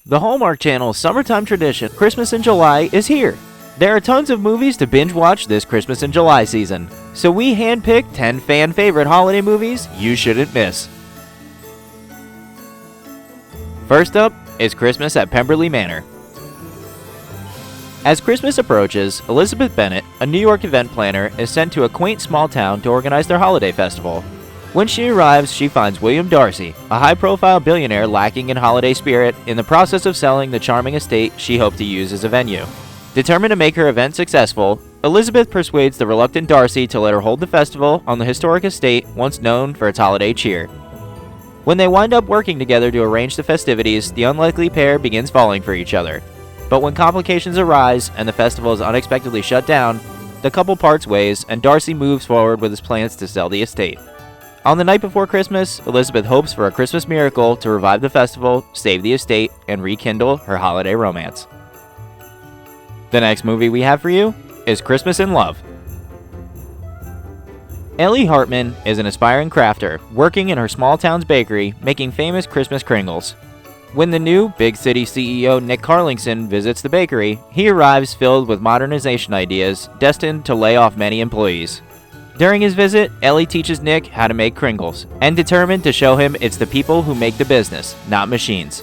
The Hallmark Channel's summertime tradition, Christmas in July, is here. There are tons of movies to binge watch this Christmas in July season, so we handpicked 10 fan favorite holiday movies you shouldn't miss. First up is Christmas at Pemberley Manor. As Christmas approaches, Elizabeth Bennet, a New York event planner, is sent to a quaint small town to organize their holiday festival. When she arrives, she finds William Darcy, a high-profile billionaire lacking in holiday spirit, in the process of selling the charming estate she hoped to use as a venue. Determined to make her event successful, Elizabeth persuades the reluctant Darcy to let her hold the festival on the historic estate once known for its holiday cheer. When they wind up working together to arrange the festivities, the unlikely pair begins falling for each other. But when complications arise and the festival is unexpectedly shut down, the couple parts ways and Darcy moves forward with his plans to sell the estate. On the night before Christmas, Elizabeth hopes for a Christmas miracle to revive the festival, save the estate, and rekindle her holiday romance. The next movie we have for you is Christmas in Love. Ellie Hartman is an aspiring crafter, working in her small town's bakery, making famous Christmas kringles. When the new big city CEO Nick Carlingson visits the bakery, he arrives filled with modernization ideas destined to lay off many employees. During his visit, Ellie teaches Nick how to make kringles, and determined to show him it's the people who make the business, not machines.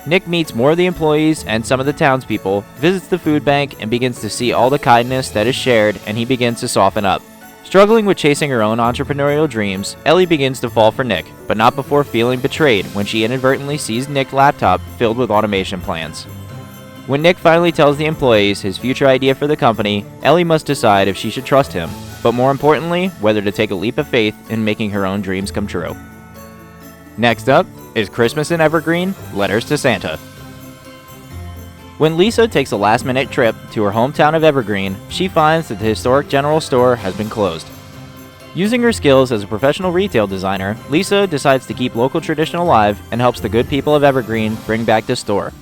Nick meets more of the employees and some of the townspeople, visits the food bank, and begins to see all the kindness that is shared, and he begins to soften up. Struggling with chasing her own entrepreneurial dreams, Ellie begins to fall for Nick, but not before feeling betrayed when she inadvertently sees Nick's laptop filled with automation plans. When Nick finally tells the employees his future idea for the company, Ellie must decide if she should trust him, but more importantly, whether to take a leap of faith in making her own dreams come true. Next up is Christmas in Evergreen, Letters to Santa. When Lisa takes a last-minute trip to her hometown of Evergreen, she finds that the historic general store has been closed. Using her skills as a professional retail designer, Lisa decides to keep local tradition alive and helps the good people of Evergreen bring back the store.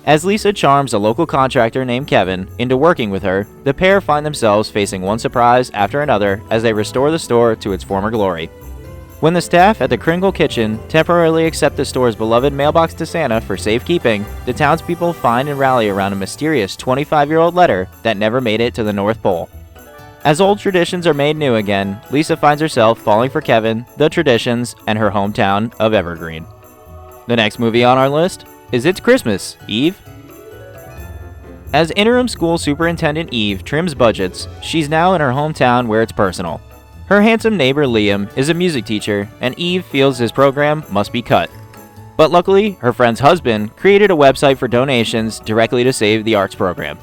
As Lisa charms a local contractor named Kevin into working with her, the pair find themselves facing one surprise after another as they restore the store to its former glory. When the staff at the Kringle Kitchen temporarily accept the store's beloved mailbox to Santa for safekeeping, the townspeople find and rally around a mysterious 25-year-old letter that never made it to the North Pole. As old traditions are made new again, Lisa finds herself falling for Kevin, the traditions, and her hometown of Evergreen. The next movie on our list is It's Christmas, Eve. As interim school superintendent Eve trims budgets, she's now in her hometown where it's personal. Her handsome neighbor Liam is a music teacher, and Eve feels his program must be cut. But luckily, her friend's husband created a website for donations directly to save the arts program.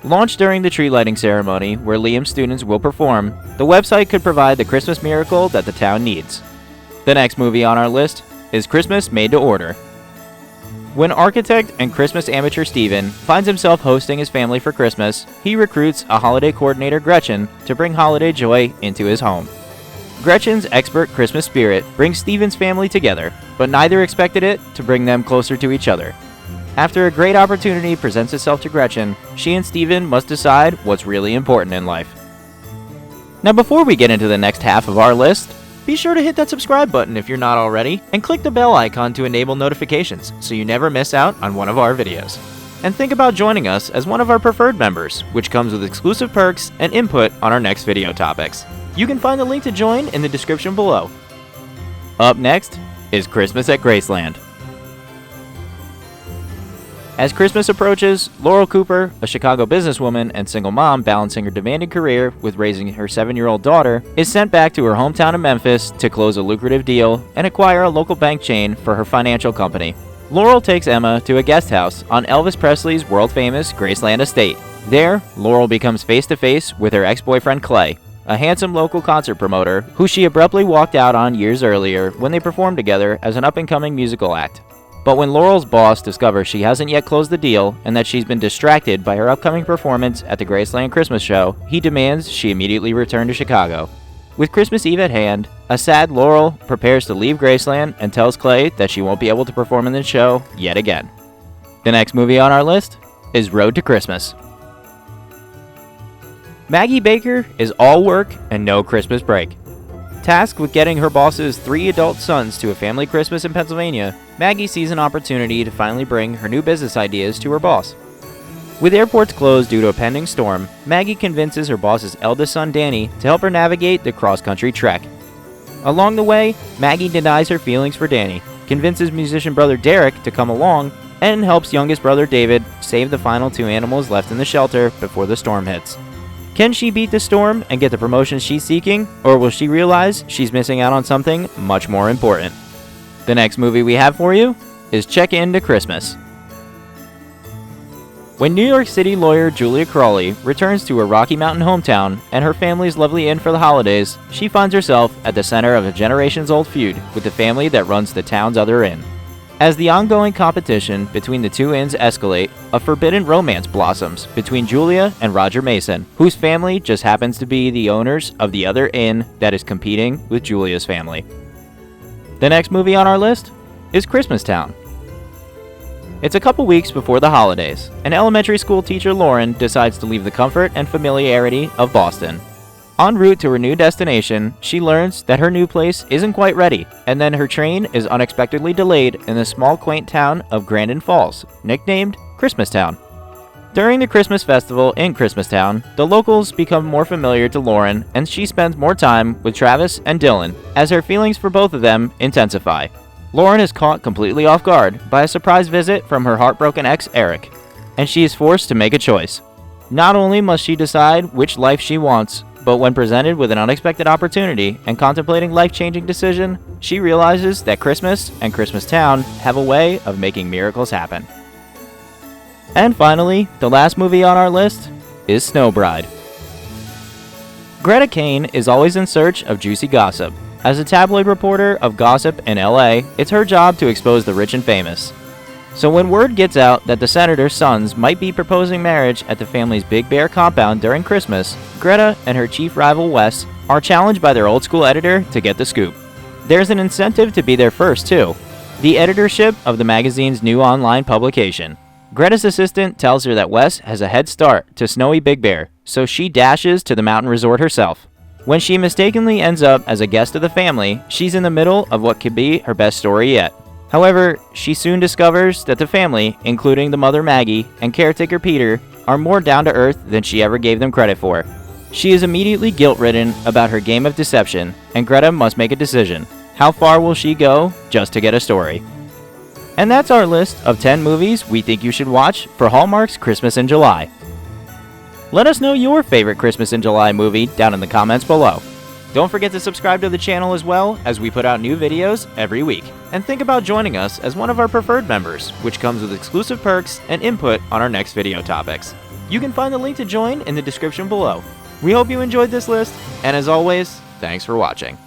Launched during the tree lighting ceremony, where Liam's students will perform, the website could provide the Christmas miracle that the town needs. The next movie on our list is Christmas Made to Order. When architect and Christmas amateur Steven finds himself hosting his family for Christmas, he recruits a holiday coordinator Gretchen to bring holiday joy into his home. Gretchen's expert Christmas spirit brings Steven's family together, but neither expected it to bring them closer to each other. After a great opportunity presents itself to Gretchen, she and Steven must decide what's really important in life. Now before we get into the next half of our list, be sure to hit that subscribe button if you're not already, and click the bell icon to enable notifications so you never miss out on one of our videos. And think about joining us as one of our preferred members, which comes with exclusive perks and input on our next video topics. You can find the link to join in the description below. Up next is Christmas at Graceland. As Christmas approaches, Laurel Cooper, a Chicago businesswoman and single mom balancing her demanding career with raising her 7-year-old daughter, is sent back to her hometown of Memphis to close a lucrative deal and acquire a local bank chain for her financial company. Laurel takes Emma to a guest house on Elvis Presley's world-famous Graceland estate. There, Laurel becomes face-to-face with her ex-boyfriend Clay, a handsome local concert promoter who she abruptly walked out on years earlier when they performed together as an up-and-coming musical act. But when Laurel's boss discovers she hasn't yet closed the deal and that she's been distracted by her upcoming performance at the Graceland Christmas show, he demands she immediately return to Chicago. With Christmas Eve at hand, a sad Laurel prepares to leave Graceland and tells Clay that she won't be able to perform in the show yet again. The next movie on our list is Road to Christmas. Maggie Baker is all work and no Christmas break. Tasked with getting her boss's 3 adult sons to a family Christmas in Pennsylvania, Maggie sees an opportunity to finally bring her new business ideas to her boss. With airports closed due to a pending storm, Maggie convinces her boss's eldest son Danny to help her navigate the cross-country trek. Along the way, Maggie denies her feelings for Danny, convinces musician brother Derek to come along, and helps youngest brother David save the final 2 animals left in the shelter before the storm hits. Can she beat the storm and get the promotion she's seeking, or will she realize she's missing out on something much more important? The next movie we have for you is Check In to Christmas. When New York City lawyer Julia Crawley returns to her Rocky Mountain hometown and her family's lovely inn for the holidays, she finds herself at the center of a generations-old feud with the family that runs the town's other inn. As the ongoing competition between the 2 inns escalate, a forbidden romance blossoms between Julia and Roger Mason, whose family just happens to be the owners of the other inn that is competing with Julia's family. The next movie on our list is Christmas Town. It's a couple weeks before the holidays, and elementary school teacher Lauren decides to leave the comfort and familiarity of Boston. En route to her new destination, she learns that her new place isn't quite ready, and then her train is unexpectedly delayed in the small quaint town of Grandin Falls, nicknamed Christmas Town. During the Christmas festival in Christmas Town, the locals become more familiar to Lauren, and she spends more time with Travis and Dylan, as her feelings for both of them intensify. Lauren is caught completely off guard by a surprise visit from her heartbroken ex Eric, and she is forced to make a choice. Not only must she decide which life she wants, but when presented with an unexpected opportunity and contemplating life-changing decision, she realizes that Christmas and Christmas Town have a way of making miracles happen. And finally, the last movie on our list is Snow Bride. Greta Kane is always in search of juicy gossip. As a tabloid reporter of gossip in LA, it's her job to expose the rich and famous. So when word gets out that the senator's sons might be proposing marriage at the family's Big Bear compound during Christmas, Greta and her chief rival Wes are challenged by their old school editor to get the scoop. There's an incentive to be there first too, the editorship of the magazine's new online publication. Greta's assistant tells her that Wes has a head start to snowy Big Bear, so she dashes to the mountain resort herself. When she mistakenly ends up as a guest of the family, she's in the middle of what could be her best story yet. However, she soon discovers that the family, including the mother Maggie and caretaker Peter, are more down to earth than she ever gave them credit for. She is immediately guilt-ridden about her game of deception, and Greta must make a decision. How far will she go just to get a story? And that's our list of 10 movies we think you should watch for Hallmark's Christmas in July. Let us know your favorite Christmas in July movie down in the comments below. Don't forget to subscribe to the channel as well, as we put out new videos every week. And think about joining us as one of our preferred members, which comes with exclusive perks and input on our next video topics. You can find the link to join in the description below. We hope you enjoyed this list, and as always, thanks for watching.